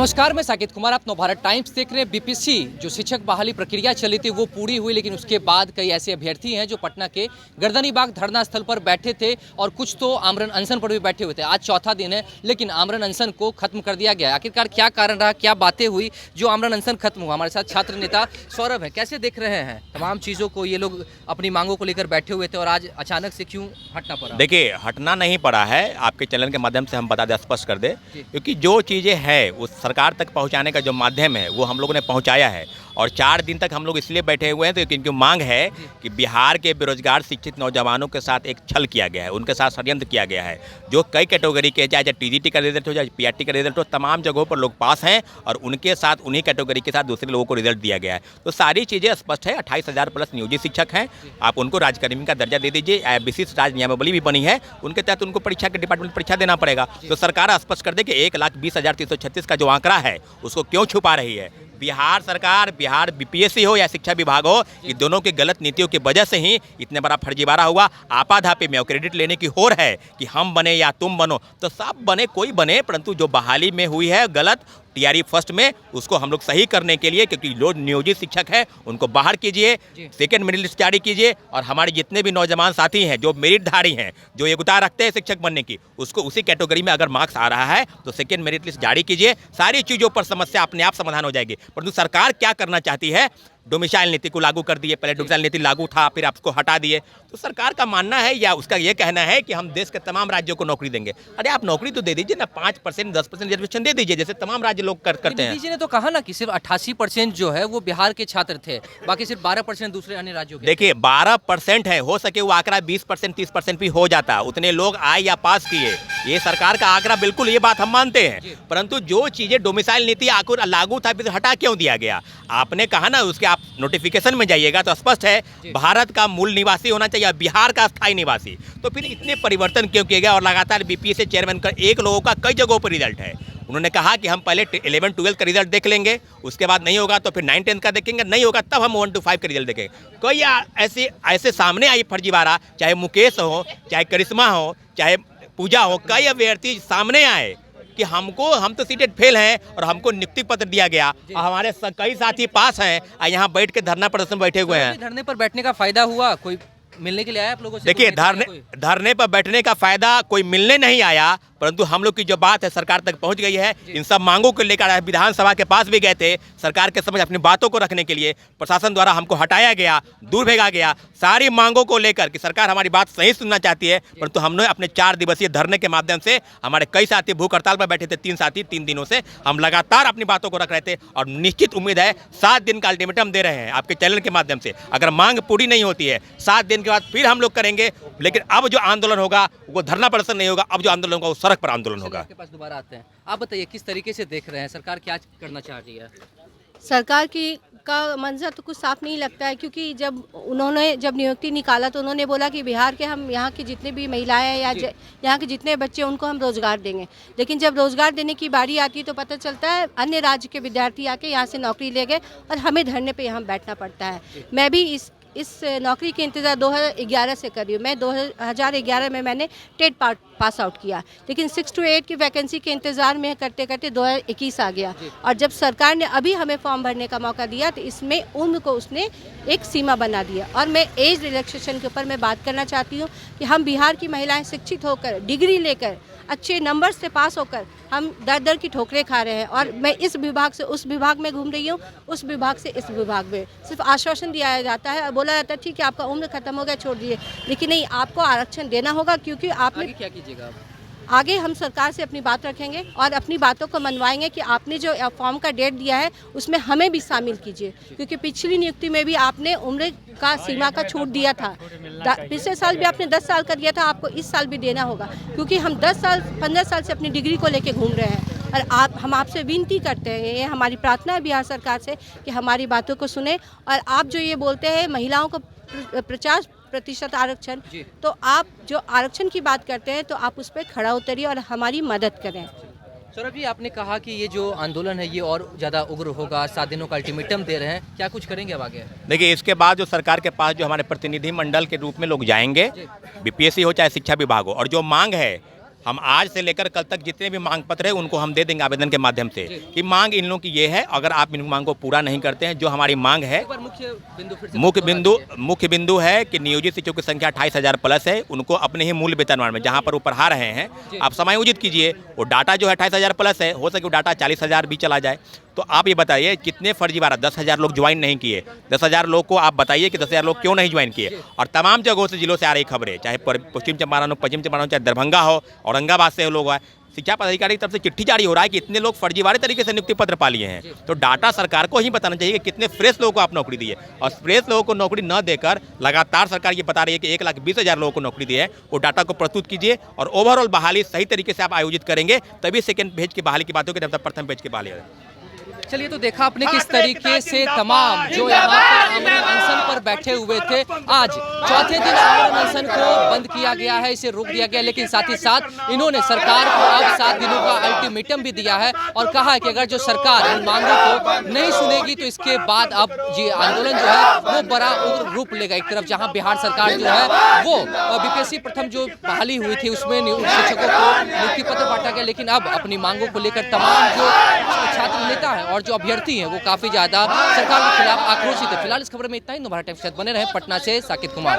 नमस्कार, मैं साकेत कुमार। आप नवभारत टाइम्स देख रहे हैं। बीपीएससी जो शिक्षक बहाली प्रक्रिया चली थी वो पूरी हुई, लेकिन उसके बाद कई ऐसे अभ्यर्थी हैं जो पटना के गर्दनीबाग धरना स्थल पर बैठे थे और कुछ तो आमरण अनशन पर भी बैठे हुए थे। आज चौथा दिन है, लेकिन आमरण अनशन को खत्म कर दिया गया। आखिरकार क्या कारण रहा, क्या बातें हुई जो आमरण अनशन खत्म हुआ? हमारे साथ छात्र नेता सौरभ है। कैसे देख रहे हैं तमाम चीज़ों को? ये लोग अपनी मांगों को लेकर बैठे हुए थे और आज अचानक से क्यों हटना पड़ा? देखिए, हटना नहीं पड़ा है। आपके चैनल के माध्यम से हम बता दें, स्पष्ट कर दें, क्योंकि जो चीज़ें हैं उस सरकार तक पहुंचाने का जो माध्यम है वो हम लोगों ने पहुंचाया है। और 4 दिन तक हम लोग इसलिए बैठे हुए हैं तो इनकी मांग है कि बिहार के बेरोजगार शिक्षित नौजवानों के साथ एक छल किया गया है, उनके साथ षड्यंत्र किया गया है। जो कई कैटेगरी के, चाहे टीजीटी का रिजल्ट हो, चाहे पीआरटी का रिजल्ट हो, तमाम जगहों पर लोग पास हैं और उनके साथ, उन्हीं कैटेगरी के साथ दूसरे लोगों को रिजल्ट दिया गया है। तो सारी चीज़ें स्पष्ट है। 28,000 प्लस नियोजित शिक्षक हैं, आप उनको राज्यकर्मी का दर्जा दे दीजिए। विशिष्ट राज्य नियमावली भी बनी है, उनके तहत उनको परीक्षा के डिपार्टमेंट में परीक्षा देना पड़ेगा। तो सरकार स्पष्ट कर दे कि 1,20,336 का जो आंकड़ा है उसको क्यों छुपा रही है। बिहार सरकार, बिहार बीपीएससी हो या शिक्षा विभाग हो, ये दोनों की गलत नीतियों की वजह से ही इतने बड़ा फर्जीवाड़ा हुआ। आपाधापी में क्रेडिट लेने की होड़ है कि हम बने या तुम बनो, तो सब बने, कोई बने, परंतु जो बहाली में हुई है गलत टीआरई फर्स्ट में, उसको हम लोग सही करने के लिए, क्योंकि जो नियोजित शिक्षक है उनको बाहर कीजिए, सेकेंड मेरिट लिस्ट जारी कीजिए और हमारे जितने भी नौजवान साथी हैं जो मेरिटधारी हैं, जो योग्यता रखते हैं शिक्षक बनने की, उसको उसी कैटेगरी में अगर मार्क्स आ रहा है तो सेकेंड मेरिट लिस्ट जारी कीजिए। सारी चीज़ों पर समस्या अपने आप समाधान हो जाएगी। परंतु सरकार क्या करना चाहती है? डोमिसाइल नीति को लागू कर दिए। पहले डोमिसाइल नीति लागू था, फिर आपको हटा दिए। तो सरकार का मानना है या उसका ये कहना है कि हम देश के तमाम राज्यों को नौकरी देंगे। अरे आप नौकरी तो दे दीजिए ना, 5%, 10% रिजर्वेशन दे दीजिए, जैसे तमाम राज्य लोग करते हैं। मोदी जी ने तो कहा ना कि सिर्फ 88% जो है वो बिहार के छात्र थे, बाकी सिर्फ 12% दूसरे अन्य राज्यों के। देखिए, 12% है, हो सके वो आंकड़ा 20%, 30% भी हो जाता, उतने लोग आए या पास किए। ये सरकार का आंकड़ा बिल्कुल, ये बात हम मानते हैं। परंतु जो चीजें डोमिसाइल नीति लागू था, फिर हटा क्यों दिया गया? आपने कहा ना, उसके आप नोटिफिकेशन में जाइएगा तो स्पष्ट है भारत का मूल निवासी होना चाहिए, बिहार का स्थायी निवासी। तो फिर इतने परिवर्तन क्यों किए गए? और लगातार बीपीएससी चेयरमैन का एक लोगों का कई जगहों पर रिजल्ट है। उन्होंने कहा कि हम पहले 11-12 का रिजल्ट देख लेंगे, उसके बाद नहीं होगा तो फिर 9-10 का देखेंगे, नहीं होगा तब हम 1-5 का रिजल्ट देखेंगे। कई ऐसे सामने आई फर्जीवाड़ा, चाहे मुकेश हो, चाहे करिश्मा हो, चाहे पूजा हो, कई अभ्यर्थी सामने आए कि हम तो सीटेड फेल हैं और हमको नियुक्ति पत्र दिया गया और हमारे कई साथी पास हैं और यहाँ बैठ के धरना प्रदर्शन बैठे हुए हैं। धरने पर बैठने का फायदा हुआ? कोई मिलने के लिए आया आप लोगों से? देखिए, धरने पर बैठने का फायदा कोई मिलने नहीं आया, परंतु हम लोग की जो बात है सरकार तक पहुंच गई है। इन सब मांगों को लेकर विधानसभा के पास भी गए थे, सरकार के समझ अपनी बातों को रखने के लिए प्रशासन द्वारा हमको हटाया गया, दूर भेजा गया, सारी मांगों को लेकर कि सरकार हमारी बात सही सुनना चाहती है। परंतु हमने अपने 4 दिवसीय धरने के माध्यम से, हमारे कई साथी भूख हड़ताल पर बैठे थे, 3 साथी 3 दिनों से हम लगातार अपनी बातों को रख रहे थे और निश्चित उम्मीद है 7 दिन का अल्टीमेटम दे रहे हैं आपके चैनल के माध्यम से। अगर मांग पूरी नहीं होती है 7 दिन के बाद फिर हम लोग करेंगे, लेकिन अब जो आंदोलन होगा वो धरना प्रदर्शन नहीं होगा, अब जो आंदोलन होगा वो सड़क पर आंदोलन होगा। आपके पास दोबारा आते हैं, आप बताइए किस तरीके से देख रहे हैं, सरकार क्या करना चाह रही है? सरकार का मंजर तो कुछ साफ नहीं लगता है, क्योंकि जब नियुक्ति निकाला तो उन्होंने बोला कि बिहार के हम यहाँ की जितने भी महिलाएं हैं या यहाँ के जितने बच्चे उनको हम रोजगार देंगे। लेकिन जब रोजगार देने की बारी आती है तो पता चलता है अन्य राज्य के विद्यार्थी आके यहाँ से नौकरी ले गए और हमें धरने पे यहाँ बैठना पड़ता है। मैं भी इस नौकरी के इंतज़ार 2011 से कर रही हूँ। मैं 2011 में मैंने टेट पास आउट किया, लेकिन 6 to 8 की वैकेंसी के इंतज़ार में करते करते 2021 आ गया और जब सरकार ने अभी हमें फॉर्म भरने का मौका दिया तो इसमें उम्र को उसने एक सीमा बना दिया। और मैं एज रिलैक्सेशन के ऊपर मैं बात करना चाहती हूँ कि हम बिहार की महिलाएं शिक्षित होकर, डिग्री लेकर, अच्छे नंबर से पास होकर हम दर की ठोकरें खा रहे हैं और मैं इस विभाग से उस विभाग में घूम रही हूँ, उस विभाग से इस विभाग में। सिर्फ आश्वासन दिया जाता है और बोला जाता है ठीक है आपका उम्र खत्म हो गया, छोड़ दिए, लेकिन नहीं, आपको आरक्षण देना होगा। क्योंकि आपने क्या कीजिएगा? आगे हम सरकार से अपनी बात रखेंगे और अपनी बातों को मनवाएंगे कि आपने जो फॉर्म का डेट दिया है उसमें हमें भी शामिल कीजिए, क्योंकि पिछली नियुक्ति में भी आपने उम्र का सीमा का छूट दिया था। पिछले साल भी आपने 10 साल का दिया था, आपको इस साल भी देना होगा, क्योंकि हम 10 साल 15 साल से अपनी डिग्री को लेके घूम रहे हैं। और हम आपसे विनती करते हैं, ये हमारी प्रार्थना है बिहार सरकार से कि हमारी बातों को सुने। और आप जो ये बोलते हैं महिलाओं को 50% आरक्षण, तो आप जो आरक्षण की बात करते हैं तो आप उस पर खड़ा उतरिए और हमारी मदद करें। सौरभ जी, आपने कहा कि ये जो आंदोलन है ये और ज़्यादा उग्र होगा, 7 दिनों का अल्टीमेटम दे रहे हैं, क्या कुछ करेंगे अब आगे? देखिए, इसके बाद जो सरकार के पास जो हमारे प्रतिनिधि मंडल के रूप में लोग जाएंगे, बीपीएससी हो चाहे शिक्षा विभाग हो, और जो मांग है हम आज से लेकर कल तक जितने भी मांग पत्र है उनको हम दे देंगे आवेदन के माध्यम से कि मांग इन लोगों की ये है। अगर आप इन मांग को पूरा नहीं करते हैं, जो हमारी मांग है, मुख्य बिंदु है कि नियोजित शिक्षकों की संख्या 28,000 प्लस है, उनको अपने ही मूल वेतनमान में जहां पर वो पढ़ा रहे हैं आप समायोजित कीजिए। वो डाटा जो है 28,000 प्लस है, हो सके वो डाटा 40,000 भी चला जाए। तो आप ये बताइए कितने फर्जीवाड़ा 10,000 लोग ज्वाइन नहीं किए, 10,000 लोग को आप बताइए कि 10,000 लोग क्यों नहीं ज्वाइन किए। और तमाम जगहों से जिलों से आ रही खबरें, चाहे पश्चिम चंपारण हो, पश्चिम चंपारण हो, चाहे दरभंगा हो, औरंगाबाद से लोग आए, शिक्षा पदाधिकारी की तरफ से चिट्ठी जारी हो रहा है कि इतने लोग फर्जीवाड़े तरीके से नियुक्ति पत्र पा लिए हैं। तो डाटा सरकार को ही बताना चाहिए कि कितने फ्रेश लोगों को आप नौकरी दी है। और फ्रेश लोगों को नौकरी न देकर लगातार सरकार ये बता रही है कि 1,20,000 लोगों को नौकरी दी है। वो डाटा को प्रस्तुत कीजिए और ओवरऑल बहाली सही तरीके से आप आयोजित करेंगे, तभी सेकेंड पेज की बहाली की बात होगी, जब तक प्रथम पेज की बहाली है। चलिए, तो देखा आपने किस तरीके से तमाम जो यहाँ पर आमरण अनशन पर बैठे हुए थे, आज चौथे दिन आमरण अनशन को बंद किया गया है, इसे रोक दिया गया। लेकिन साथ ही साथ इन्होंने सरकार को अब 7 दिनों का अल्टीमेटम भी दिया है और कहा है कि अगर जो सरकार इन मांगों को नहीं सुनेगी तो इसके बाद अब ये आंदोलन जो है वो बड़ा उग्र रूप लेगा। एक तरफ जहाँ बिहार सरकार जो है वो बीपीएससी प्रथम जो बहाली हुई थी उसमें शिक्षकों को नियुक्ति पत्र बांटा गया, लेकिन अब अपनी मांगों को लेकर तमाम जो छात्र नेता है और जो अभ्यर्थी हैं वो काफी ज्यादा सरकार के खिलाफ आक्रोशित है। फिलहाल इस खबर में इतना ही। नवभारत टाइम्स के साथ बने रहे। पटना से साकिब कुमार।